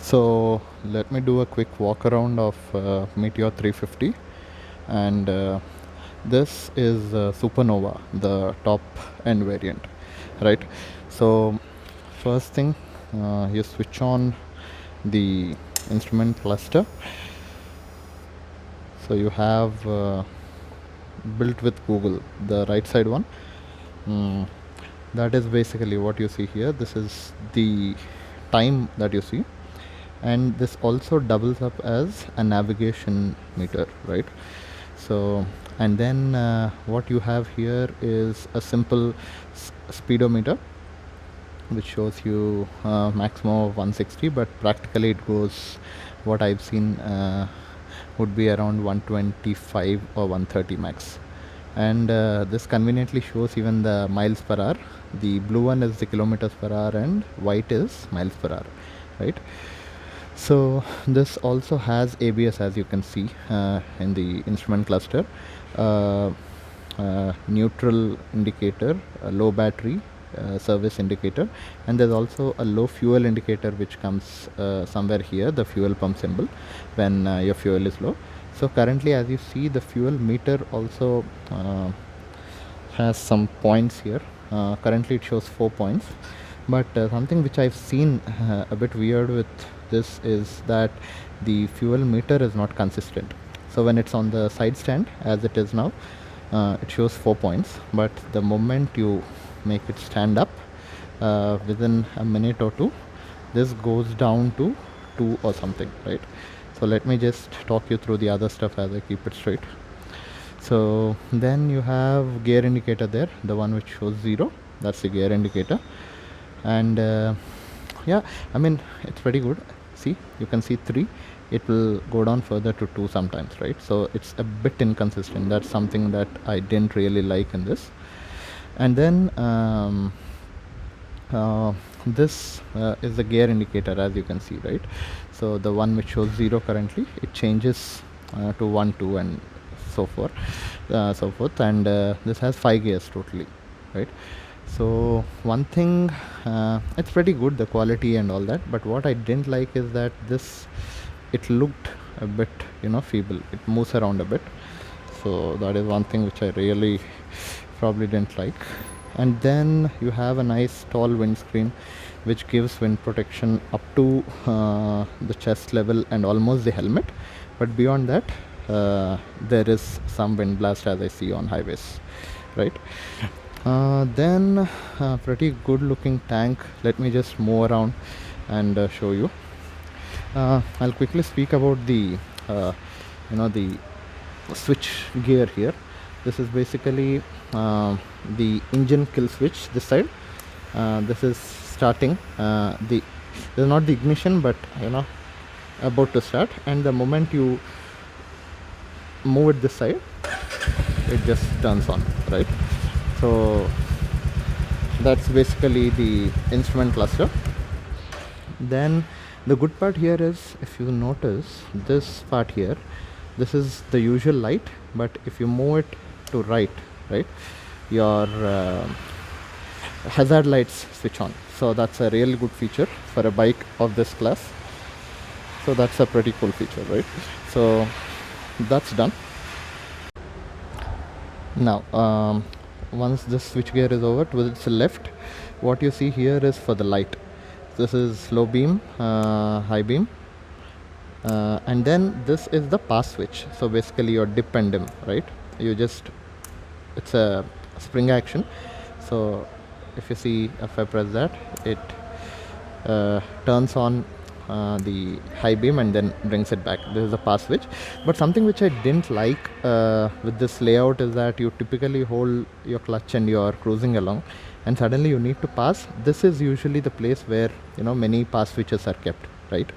So let me do a quick walk around of Meteor 350, and this is Supernova, the top end variant, right? So first thing, you switch on the instrument cluster. So you have built with Google, the right side one. Mm, that is basically what you see here. This is the time that you see, and this also doubles up as a navigation meter, right? So, and then what you have here is a simple speedometer which shows you maximum of 160, but practically it goes, what I've seen would be around 125 or 130 max. And this conveniently shows even the miles per hour. The blue one is the kilometers per hour and white is miles per hour, right? So this also has ABS, as you can see in the instrument cluster, neutral indicator, low battery service indicator, and there's also a low fuel indicator which comes somewhere here, the fuel pump symbol, when your fuel is low. So currently, as you see, the fuel meter also has some points here. Currently it shows 4 points, but something which I've seen a bit weird with this is that the fuel meter is not consistent. So when it's on the side stand, as it is now, it shows 4 points, but the moment you make it stand up, within a minute or two, this goes down to 2 or something, right? So let me just talk you through the other stuff as I keep it straight. So then you have gear indicator there, the one which shows 0, that's the gear indicator. And yeah, I mean, it's pretty good. See, you can see 3, it will go down further to 2 sometimes, right? So it's a bit inconsistent. That's something that I didn't really like in this. And then this is the gear indicator, as you can see, right? So the one which shows 0 currently, it changes to 1, 2 and so forth, and this has 5 gears totally, right? So one thing, it's pretty good, the quality and all that, but what I didn't like is that it looked a bit feeble. It moves around a bit, so that is one thing which I really probably didn't like. And then you have a nice tall windscreen which gives wind protection up to the chest level and almost the helmet, but beyond that there is some wind blast, as I see on highways, right? Then pretty good looking tank. Let me just move around and show you. I'll quickly speak about the the switch gear here. This is basically the engine kill switch this side. This is starting, this is not the ignition, but about to start, and the moment you move it this side, it just turns on, right? So that's basically the instrument cluster. Then the good part here is, if you notice this part here, this is the usual light, but if you move it to right, your hazard lights switch on. So that's a really good feature for a bike of this class. So that's a pretty cool feature, right? So that's done. Now once this switch gear is over, to its left, what you see here is for the light. This is low beam, high beam, and then this is the pass switch. So basically your dip and dim, right? It's a spring action. So if you see, if I press that, it turns on the high beam and then brings it back. This is a pass switch. But something which I didn't like with this layout is that you typically hold your clutch and you're cruising along, and suddenly you need to pass. This is usually the place where many pass switches are kept, right?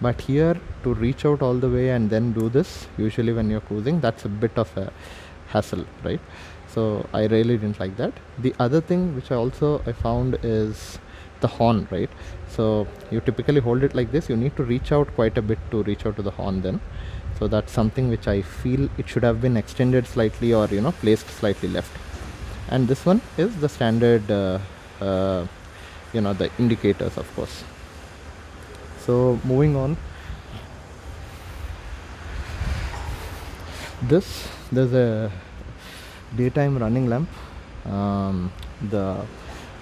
But here, to reach out all the way and then do this, usually when you're cruising, that's a bit of a hassle, right? So I really didn't like that. The other thing which I found is the horn, right? So you typically hold it like this, you need to reach out quite a bit to reach out to the horn then. So that's something which I feel it should have been extended slightly, or placed slightly left. And this one is the standard the indicators, of course. So moving on, there's a daytime running lamp, the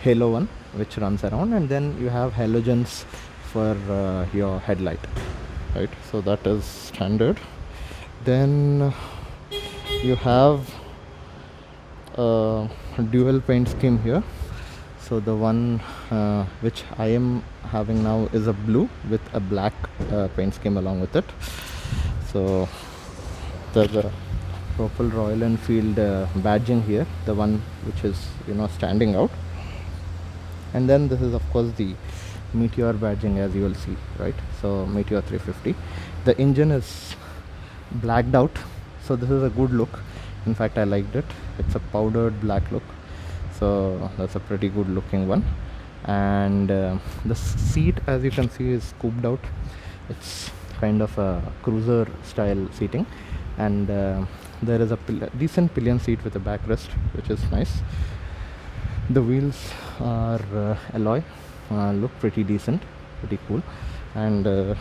halo one, which runs around, and then you have halogens for your headlight, right? So that is standard. Then you have a dual paint scheme here. So the one which I am having now is a blue with a black paint scheme along with it. So there's a purple Royal Enfield badging here, the one which is standing out. And then this is of course the Meteor badging, as you will see, right? So Meteor 350. The engine is blacked out, so this is a good look. In fact, I liked it. It's a powdered black look, so that's a pretty good looking one. And the seat, as you can see, is scooped out. It's kind of a cruiser style seating, and there is a decent pillion seat with a backrest, which is nice. The wheels are alloy, look pretty decent, pretty cool. And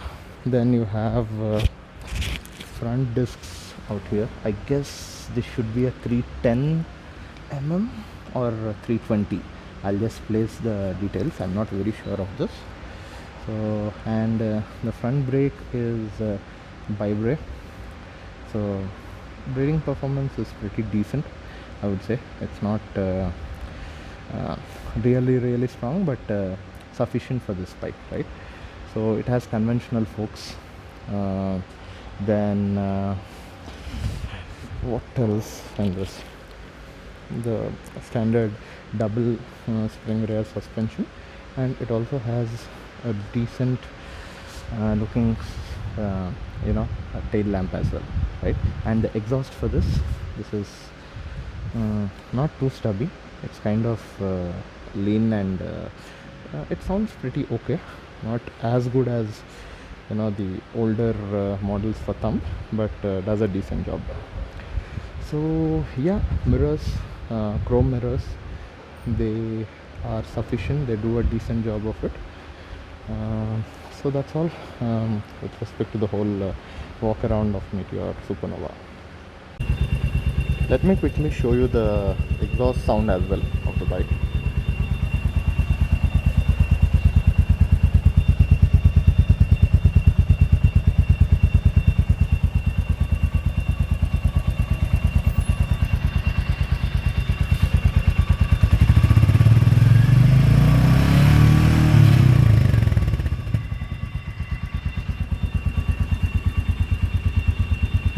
then you have front discs out here. I guess this should be a 310 or 320. I'll just place the details, I'm not very sure of this. So, and the front brake is bi-brake, so braking performance is pretty decent, I would say. It's not really strong, but sufficient for this bike, right? So it has conventional forks. Then what else? And this, the standard double spring rear suspension, and it also has a decent looking a tail lamp as well, right? And the exhaust for this is not too stubby. It's kind of lean, and it sounds pretty okay. Not as good as the older models for thumb, but does a decent job. So yeah, mirrors, chrome mirrors, they are sufficient. They do a decent job of it. So that's all with respect to the whole walk around of Meteor Supernova. Let me quickly show you the exhaust sound as well of the bike.